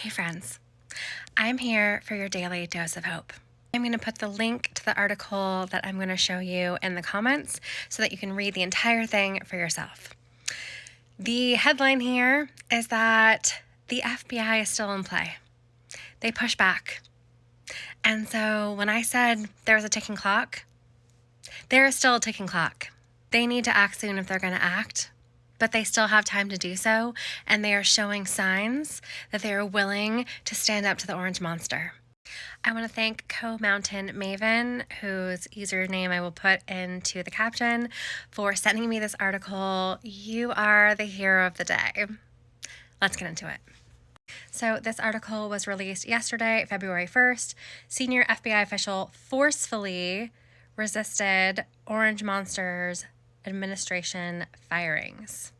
Hey friends, I'm here for your daily dose of hope. I'm going to put the link to the article that I'm going to show you in the comments so that you can read the entire thing for yourself. The headline here is that the FBI is still in play. They push back. And so when I said there was a ticking clock, there is still a ticking clock. They need to act soon if they're going to act, but they still have time to do so, and they are showing signs that they are willing to stand up to the orange monster. I want to thank Co-Mountain Maven, whose username I will put into the caption, for sending me this article. You are the hero of the day. Let's get into it. So this article was released yesterday, February 1st. Senior FBI official forcefully resisted Orange Monster's administration firings.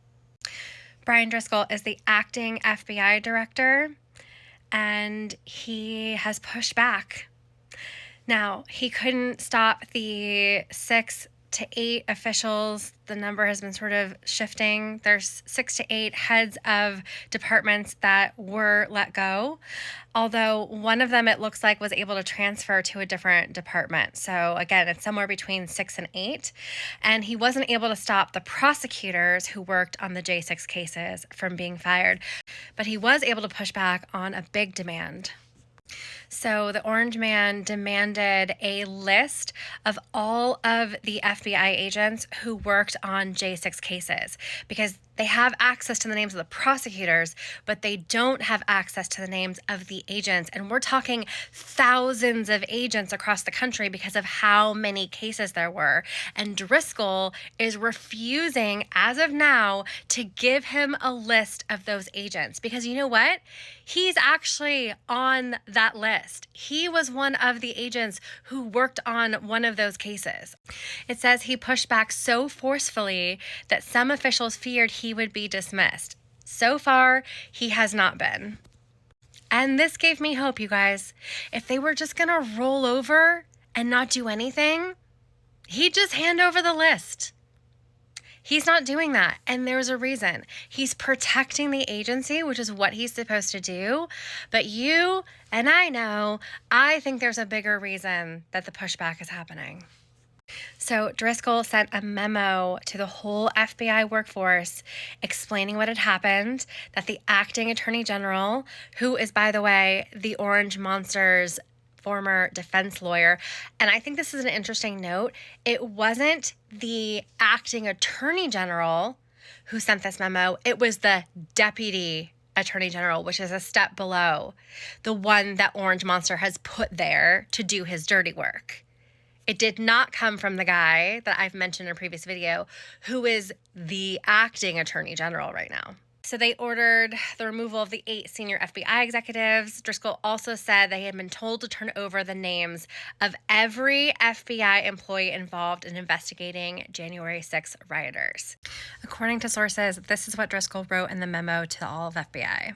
Brian Driscoll is the acting FBI director, and he has pushed back. Now, he couldn't stop the 6 to 8 officials. The number has been sort of shifting. There's 6 to 8 heads of departments that were let go, although one of them, it looks like, was able to transfer to a different department. So again, it's somewhere between 6 and 8. And he wasn't able to stop the prosecutors who worked on the J6 cases from being fired, but he was able to push back on a big demand. So the Orange Man demanded a list of all of the FBI agents who worked on J6 cases, because they have access to the names of the prosecutors, but they don't have access to the names of the agents. And we're talking thousands of agents across the country because of how many cases there were. And Driscoll is refusing, as of now, to give him a list of those agents, because you know what? He's actually on that list. He was one of the agents who worked on one of those cases. It says he pushed back so forcefully that some officials feared he would be dismissed. So far, he has not been. And this gave me hope, you guys. If they were just gonna roll over and not do anything, he'd just hand over the list. He's not doing that, and there's a reason. He's protecting the agency, which is what he's supposed to do. But you and I think there's a bigger reason that the pushback is happening. So Driscoll sent a memo to the whole FBI workforce explaining what had happened, that the acting attorney general, who is, by the way, the Orange Monster's former defense lawyer. And I think this is an interesting note. It wasn't the acting attorney general who sent this memo. It was the deputy attorney general, which is a step below the one that Orange Monster has put there to do his dirty work. It did not come from the guy that I've mentioned in a previous video, who is the acting attorney general right now. So they ordered the removal of the 8 senior FBI executives. Driscoll also said they had been told to turn over the names of every FBI employee involved in investigating January 6 rioters. According to sources, this is what Driscoll wrote in the memo to all of FBI.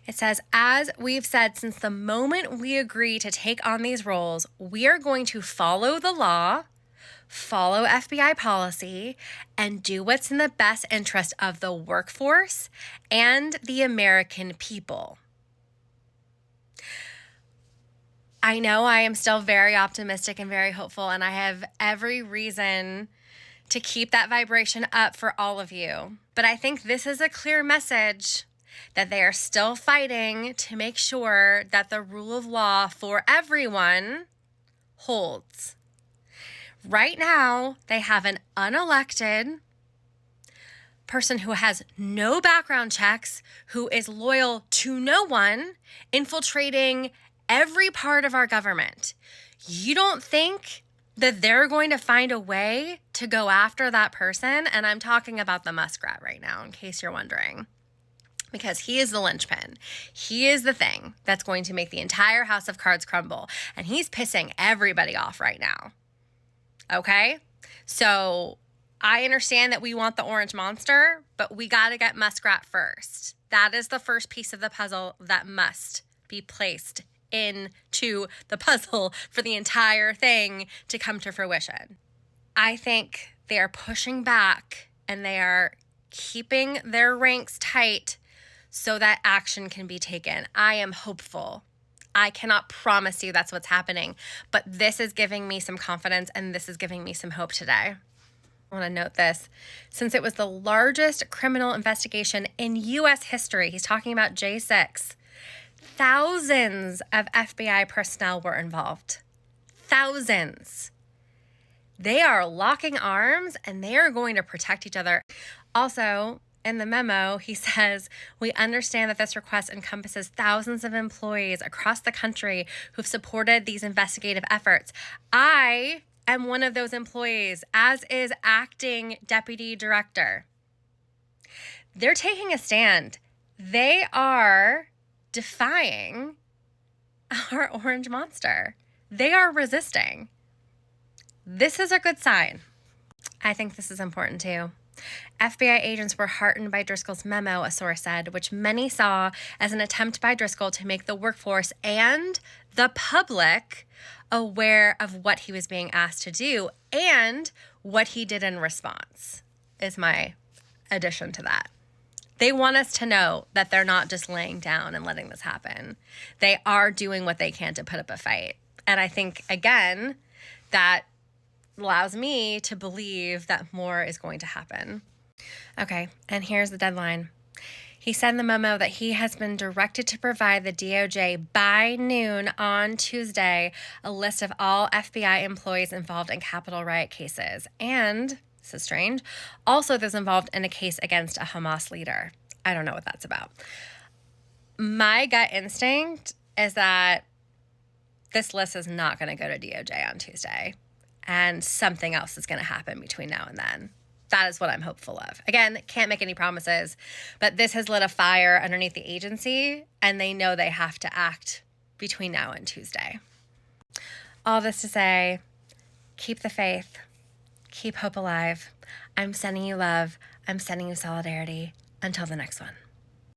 It says, as we've said since the moment we agree to take on these roles, we are going to follow the law, follow FBI policy, and do what's in the best interest of the workforce and the American people. I know I am still very optimistic and very hopeful, and I have every reason to keep that vibration up for all of you. But I think this is a clear message that they are still fighting to make sure that the rule of law for everyone holds. Right now, they have an unelected person who has no background checks, who is loyal to no one, infiltrating every part of our government. You don't think that they're going to find a way to go after that person? And I'm talking about the muskrat right now, in case you're wondering. Because he is the linchpin. He is the thing that's going to make the entire house of cards crumble. And he's pissing everybody off right now. Okay? So I understand that we want the orange monster, but we got to get Muskrat first. That is the first piece of the puzzle that must be placed into the puzzle for the entire thing to come to fruition. I think they are pushing back and they are keeping their ranks tight so that action can be taken. I am hopeful. I cannot promise you that's what's happening, but this is giving me some confidence and this is giving me some hope today. I want to note this. Since it was the largest criminal investigation in U.S. history, he's talking about J6, thousands of FBI personnel were involved. Thousands. They are locking arms and they are going to protect each other. Also, in the memo, he says, we understand that this request encompasses thousands of employees across the country who've supported these investigative efforts. I am one of those employees, as is acting deputy director. They're taking a stand. They are defying our orange monster. They are resisting. This is a good sign. I think this is important too. FBI agents were heartened by Driscoll's memo, a source said, which many saw as an attempt by Driscoll to make the workforce and the public aware of what he was being asked to do and what he did in response, is my addition to that. They want us to know that they're not just laying down and letting this happen. They are doing what they can to put up a fight. And I think, again, that allows me to believe that more is going to happen. Okay, and here's the deadline. He said in the memo that he has been directed to provide the DOJ by noon on Tuesday a list of all FBI employees involved in Capitol riot cases and, this is strange, also those involved in a case against a Hamas leader. I don't know what that's about. My gut instinct is that this list is not going to go to DOJ on Tuesday, and something else is going to happen between now and then. That is what I'm hopeful of. Again, can't make any promises, but this has lit a fire underneath the agency, and they know they have to act between now and Tuesday. All this to say, keep the faith, keep hope alive. I'm sending you love. I'm sending you solidarity. Until the next one.